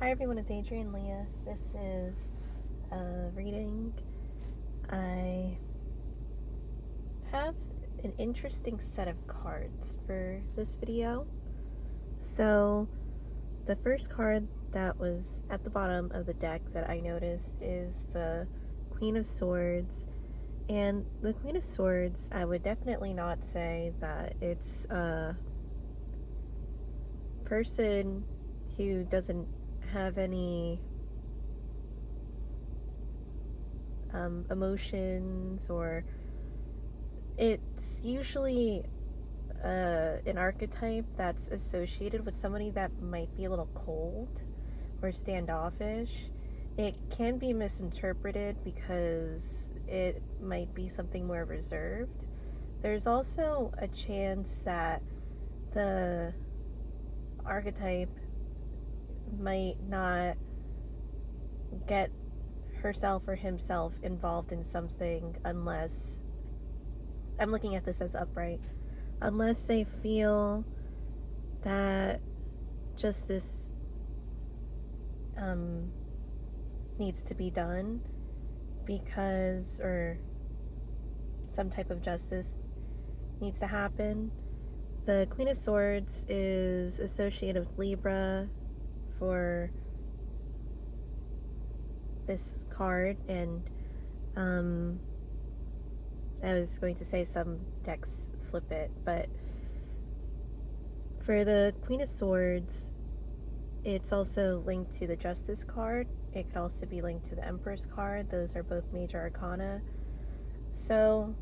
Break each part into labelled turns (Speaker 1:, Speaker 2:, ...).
Speaker 1: Hi everyone, it's Adrian Leah. This is a reading. I have an interesting set of cards for this video. So the first card that was at the bottom of the deck that I noticed is the Queen of Swords. And the Queen of Swords, I would definitely not say that it's a person who doesn't have any emotions, or it's usually an archetype that's associated with somebody that might be a little cold or standoffish. It can be misinterpreted because it might be something more reserved. There's also a chance that the archetype might not get herself or himself involved in something unless, I'm looking at this as upright, unless they feel that justice needs to be done, because, or some type of justice needs to happen. The Queen of Swords is associated with Libra for this card, and I was going to say some decks flip it, but for the Queen of Swords, it's also linked to the Justice card. It could also be linked to the Empress card. Those are both major arcana. So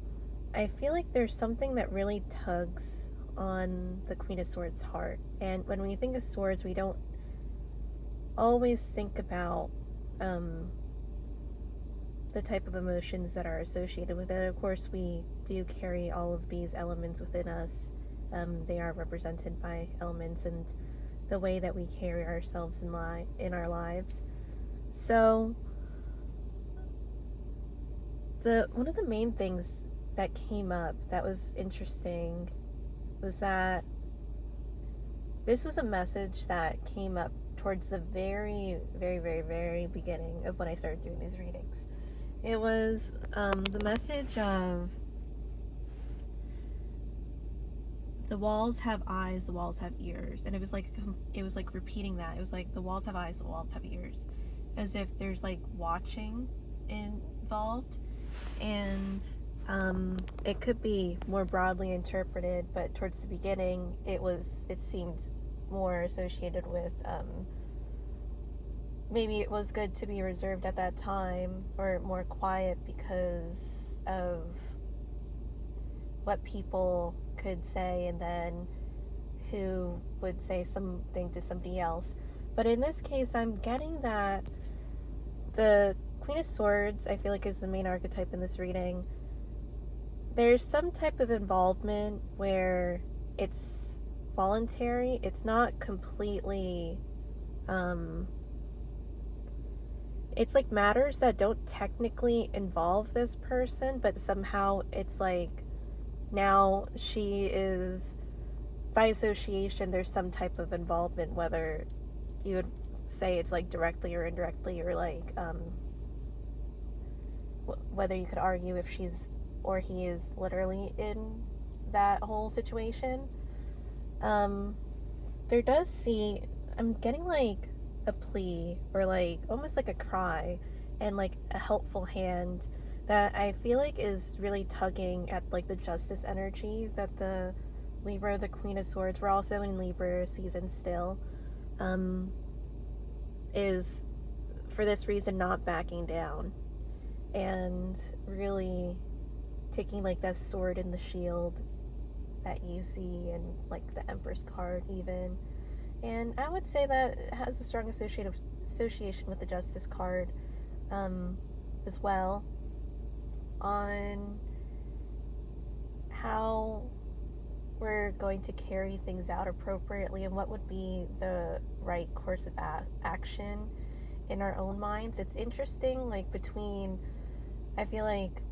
Speaker 1: I feel like there's something that really tugs on the Queen of Swords' heart. And when we think of swords, we don't always think about the type of emotions that are associated with it. Of course, we do carry all of these elements within us. They are represented by elements and the way that we carry ourselves in our lives. So one of the main things that came up that was interesting was that this was a message that came up towards the very, very, very, very beginning of when I started doing these readings. It was the message of the walls have eyes, the walls have ears, and it was like repeating that. It was like the walls have eyes, the walls have ears, as if there's like watching involved. And it could be more broadly interpreted, but towards the beginning it seemed more associated with maybe it was good to be reserved at that time, or more quiet because of what people could say and then who would say something to somebody else. But in this case, I'm getting that the Queen of Swords, I feel like, is the main archetype in this reading. There's some type of involvement where it's voluntary. It's not completely it's like matters that don't technically involve this person, but somehow it's like now she is, by association, there's some type of involvement, whether you would say it's like directly or indirectly, or like whether you could argue if she's or he is literally in that whole situation. I'm getting like a plea, or like almost like a cry, and like a helpful hand that I feel like is really tugging at like the justice energy that the Libra, the Queen of Swords, we're also in Libra season still, is for this reason not backing down and really taking like that sword in the shield that you see in like the Empress card even. And I would say that it has a strong association with the Justice card as well, on how we're going to carry things out appropriately and what would be the right course of action in our own minds. It's interesting, like between, I feel like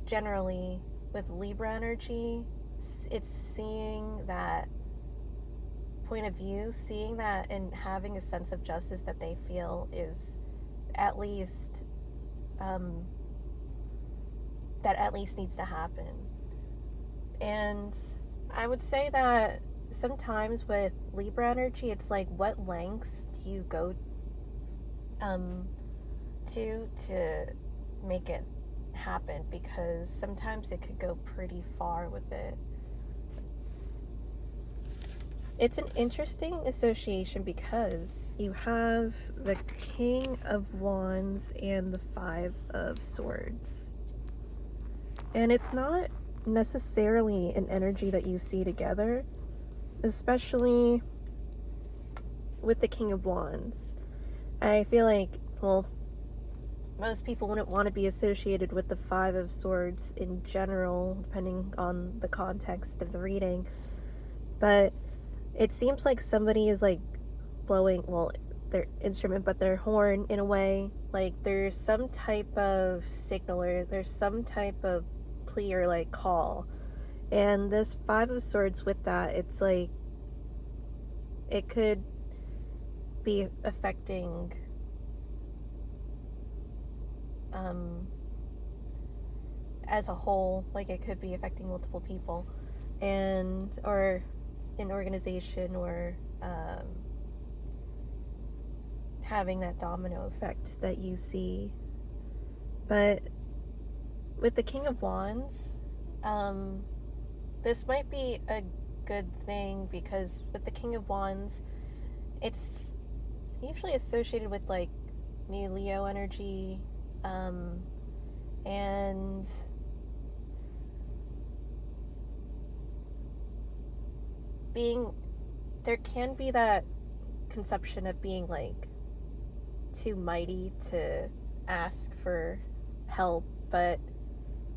Speaker 1: generally with Libra energy, it's seeing that point of view, seeing that and having a sense of justice that they feel is at least that at least needs to happen. And I would say that sometimes with Libra energy, it's like, what lengths do you go to make it happen? Because sometimes it could go pretty far with it. It's an interesting association because you have the King of Wands and the Five of Swords. And it's not necessarily an energy that you see together, especially with the King of Wands. I feel like, well, most people wouldn't want to be associated with the Five of Swords in general, depending on the context of the reading. But it seems like somebody is like blowing, well, their instrument, but their horn in a way. Like there's some type of signal or there's some type of plea or like call. And this Five of Swords with that, it's like it could be affecting as a whole, like it could be affecting multiple people and or an organization, or having that domino effect that you see. But with the King of Wands, this might be a good thing, because with the King of Wands, it's usually associated with like new Leo energy, and there can be that conception of being like too mighty to ask for help. But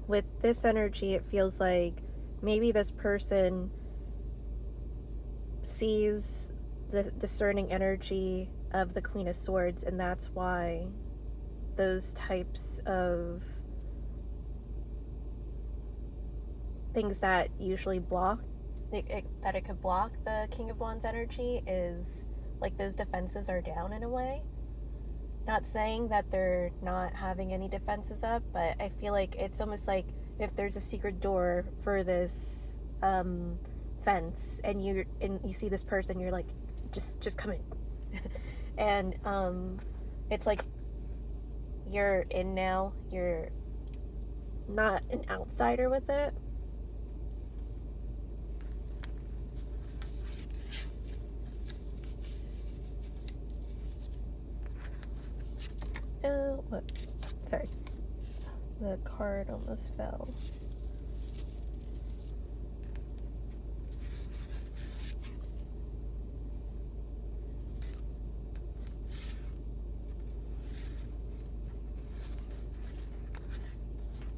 Speaker 1: with this energy, it feels like maybe this person sees the discerning energy of the Queen of Swords, and that's why those types of things that usually block that it could block the King of Wands energy is like those defenses are down in a way. Not saying that they're not having any defenses up, but I feel like it's almost like if there's a secret door for this fence and you see this person, you're like, just come in. And it's like you're in now, you're not an outsider with it. What? Sorry. The card almost fell.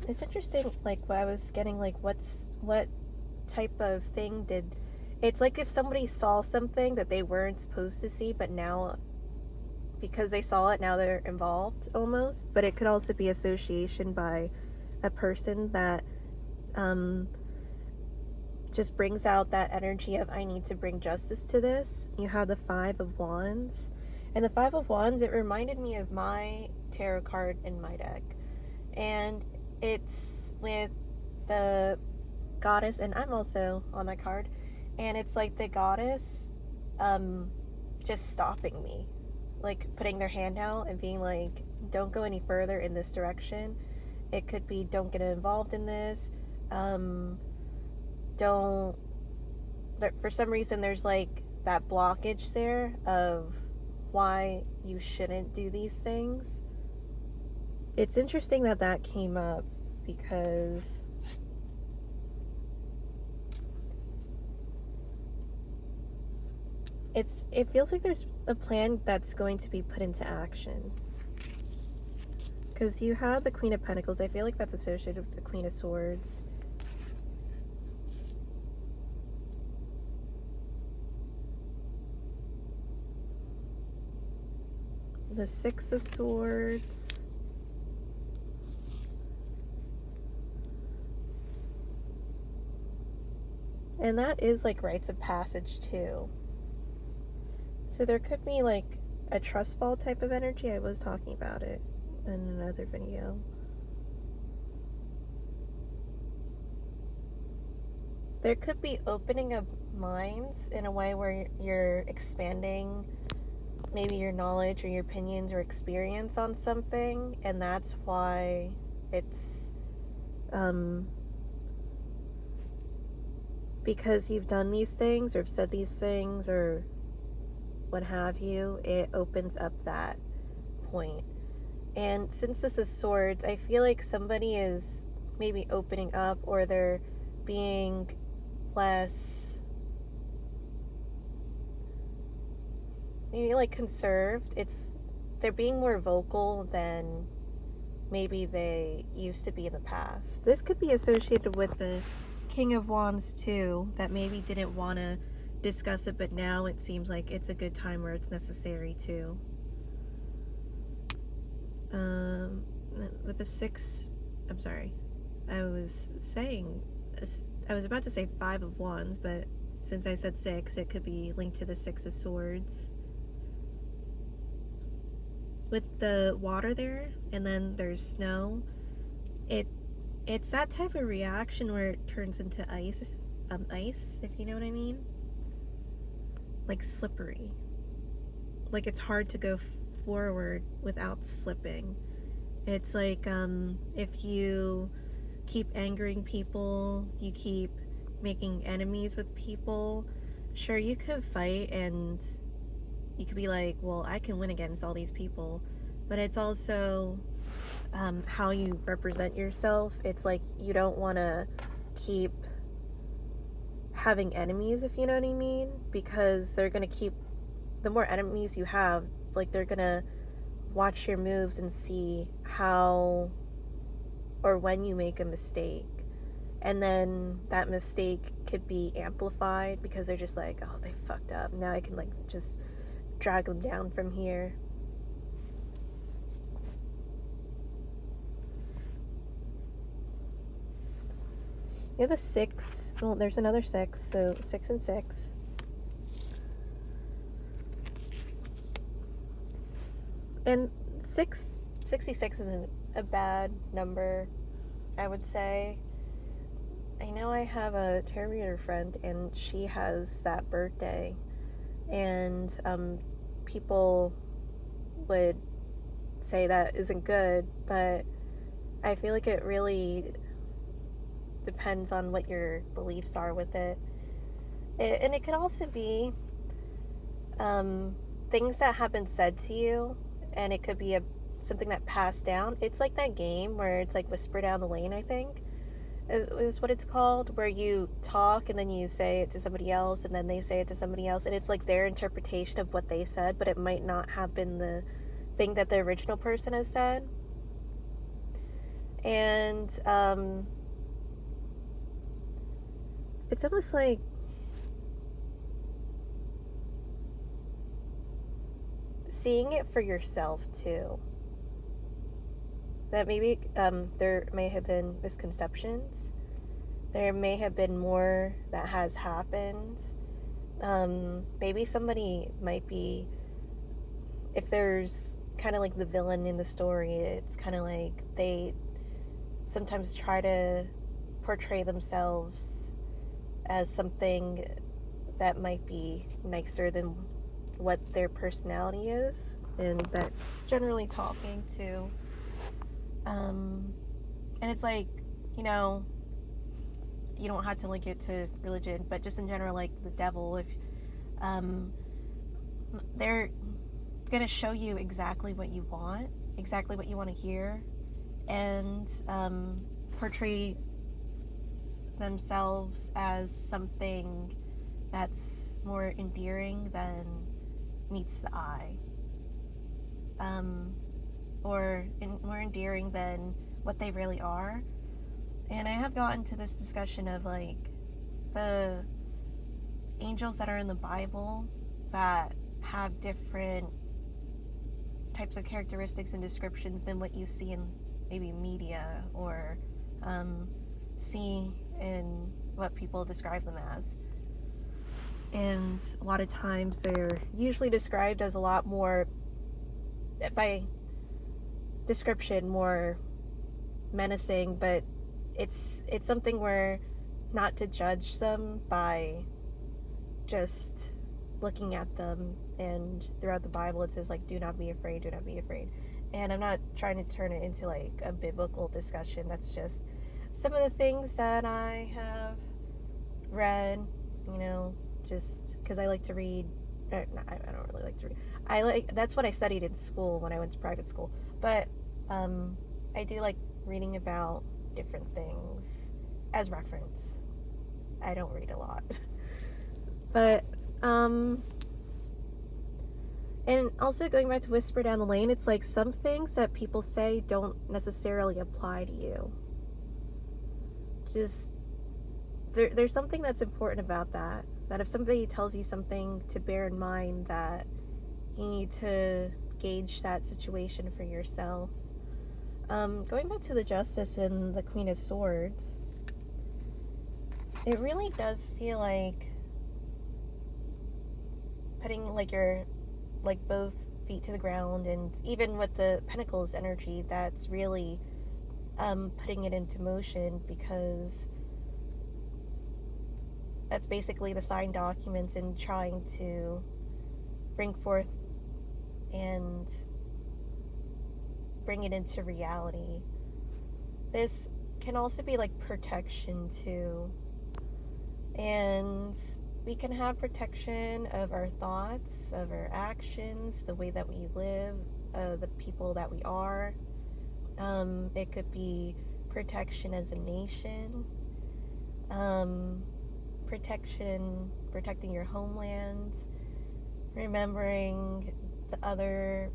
Speaker 1: It's interesting, like, what I was getting, like, what type of thing did... It's like if somebody saw something that they weren't supposed to see, but now... because they saw it, now they're involved almost. But it could also be association by a person that just brings out that energy of, I need to bring justice to this. You have the Five of Wands, and the Five of Wands, it reminded me of my tarot card in my deck, and it's with the goddess, and I'm also on that card, and it's like the goddess just stopping me, like putting their hand out and being like, don't go any further in this direction. It could be, don't get involved in this, don't, for some reason there's like that blockage there of why you shouldn't do these things. It's interesting that that came up because it feels like there's a plan that's going to be put into action. Because you have the Queen of Pentacles. I feel like that's associated with the Queen of Swords. The Six of Swords. And that is like rites of passage too. So there could be like a trust fall type of energy. I was talking about it in another video. There could be opening of minds in a way where you're expanding maybe your knowledge or your opinions or experience on something, and that's why it's because you've done these things or said these things or what have you, it opens up that point. And since this is swords, I feel like somebody is maybe opening up, or they're being less, maybe like conserved. They're being more vocal than maybe they used to be in the past. This could be associated with the King of Wands too, that maybe didn't want to discuss it, but now it seems like it's a good time where it's necessary to. With the six, I'm sorry, I was about to say 5 of Wands, but since I said 6, it could be linked to the 6 of Swords. With the water there, and then there's snow, it's that type of reaction where it turns into ice, if you know what I mean. Like slippery. Like it's hard to go forward without slipping. It's like if you keep angering people, you keep making enemies with people, sure, you could fight and you could be like, well, I can win against all these people, but it's also how you represent yourself. It's like you don't want to keep having enemies, if you know what I mean, because they're going to keep, the more enemies you have, like they're going to watch your moves and see how or when you make a mistake, and then that mistake could be amplified because they're just like, oh, they fucked up, now I can like just drag them down from here. You have the 6. Well, there's another 6, so 6 and 6. And 66 isn't a bad number, I would say. I know I have a tarot reader friend, and she has that birthday, and people would say that isn't good, but I feel like it really depends on what your beliefs are with it. And it could also be things that have been said to you, and it could be something that passed down. It's like that game where it's like Whisper Down the Lane, I think is what it's called, where you talk and then you say it to somebody else and then they say it to somebody else, and it's like their interpretation of what they said, but it might not have been the thing that the original person has said. And it's almost like seeing it for yourself too, that maybe there may have been misconceptions, there may have been more that has happened. Maybe somebody might be, if there's kind of like the villain in the story, it's kind of like they sometimes try to portray themselves as something that might be nicer than what their personality is, and that's generally talking to. And it's like, you know, you don't have to link it to religion, but just in general, like the devil, if they're gonna show you exactly what you want to hear, and portray themselves as something that's more endearing than meets the eye, or more endearing than what they really are. And I have gotten to this discussion of like the angels that are in the Bible that have different types of characteristics and descriptions than what you see in maybe media, or see in what people describe them as. and a lot of times they're usually described as a lot more, by description, more menacing, but it's something where not to judge them by just looking at them. And throughout the Bible it says, like, do not be afraid, do not be afraid. And I'm not trying to turn it into like a biblical discussion. That's just some of the things that I have read, you know, just because I like to read. I don't really like to read. That's what I studied in school when I went to private school. But I do like reading about different things as reference. I don't read a lot. But and also going back to Whisper Down the Lane, it's like some things that people say don't necessarily apply to you. Just there's something that's important about that if somebody tells you something, to bear in mind that you need to gauge that situation for yourself. Going back to the Justice and the Queen of Swords, it really does feel like putting like your both feet to the ground, and even with the Pentacles energy, that's really putting it into motion, because that's basically the signed documents and trying to bring forth and bring it into reality. This can also be like protection too, and we can have protection of our thoughts, of our actions, the way that we live, the people that we are. It could be protection as a nation, protecting your homeland, remembering the other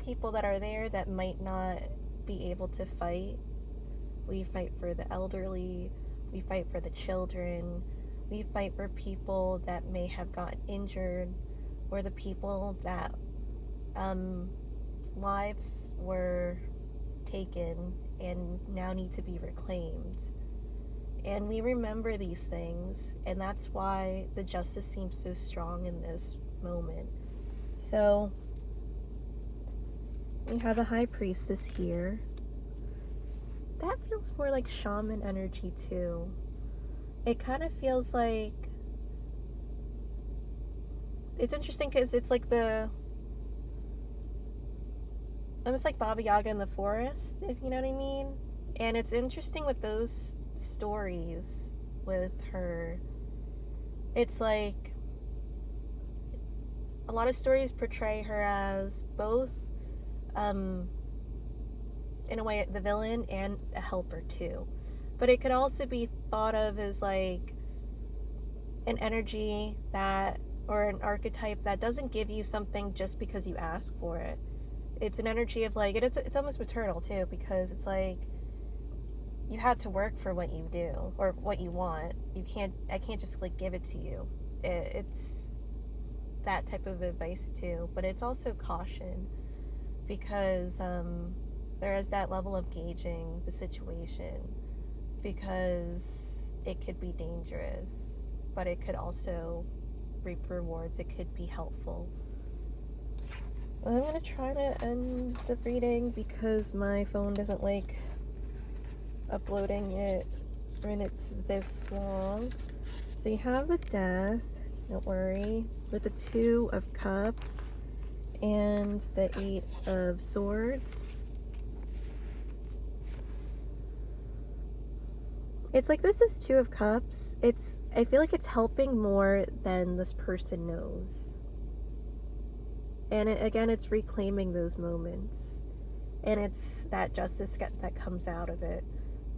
Speaker 1: people that are there that might not be able to fight. We fight for the elderly, we fight for the children, we fight for people that may have gotten injured, or the people that lives were taken and now need to be reclaimed. And we remember these things, and that's why the justice seems so strong in this moment. So we have the High Priestess here. That feels more like shaman energy too. It kind of feels like, it's interesting because it's like almost like Baba Yaga in the forest, if you know what I mean. And it's interesting with those stories with her. It's like a lot of stories portray her as both in a way the villain and a helper too. But it could also be thought of as like an energy that, or an archetype that doesn't give you something just because you ask for it. It's an energy of like, it's almost maternal too, because it's like you had to work for what you do or what you want. I can't just like give it to you. It's that type of advice too, but it's also caution, because there is that level of gauging the situation, because it could be dangerous, but it could also reap rewards. It could be helpful. I'm going to try to end the reading because my phone doesn't like uploading it when it's this long. So you have the Death, don't worry, with the Two of Cups and the Eight of Swords. It's like this Two of Cups. I feel like it's helping more than this person knows. And again, it's reclaiming those moments. And it's that justice that comes out of it.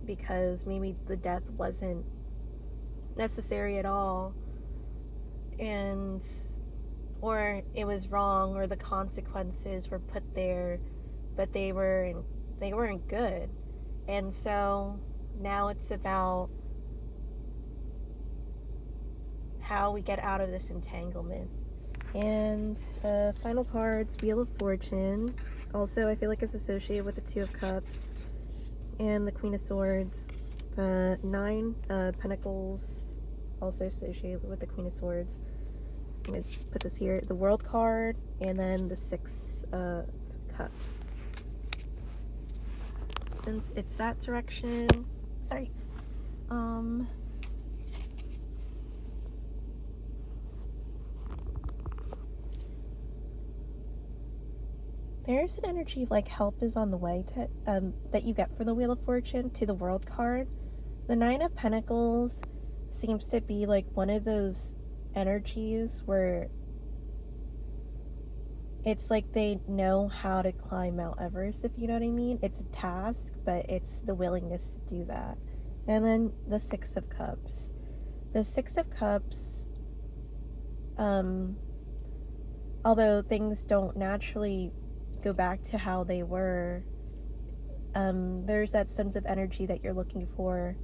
Speaker 1: Because maybe the death wasn't necessary at all. Or it was wrong, or the consequences were put there, but they weren't good. And so now it's about how we get out of this entanglement. And final cards, Wheel of Fortune. Also, I feel like it's associated with the Two of Cups and the Queen of Swords. The Nine Pentacles also associated with the Queen of Swords. I'm going to just put this here, the World card, and then the Six of Cups. Since it's that direction, sorry, there's an energy of like help is on the way to that you get from the Wheel of Fortune to the World card. The Nine of Pentacles seems to be like one of those energies where it's like they know how to climb Mount Everest, if you know what I mean. It's a task, but it's the willingness to do that. And then the Six of Cups. The Six of Cups, although things don't naturally go back to how they were, there's that sense of energy that you're looking for,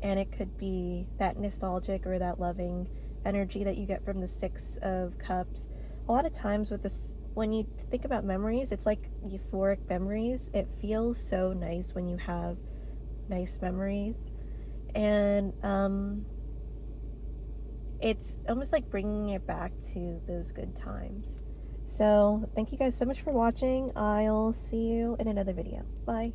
Speaker 1: and it could be that nostalgic or that loving energy that you get from the Six of Cups. A lot of times with this, when you think about memories, it's like euphoric memories. It feels so nice when you have nice memories, and it's almost like bringing it back to those good times. So thank you guys so much for watching. I'll see you in another video. Bye.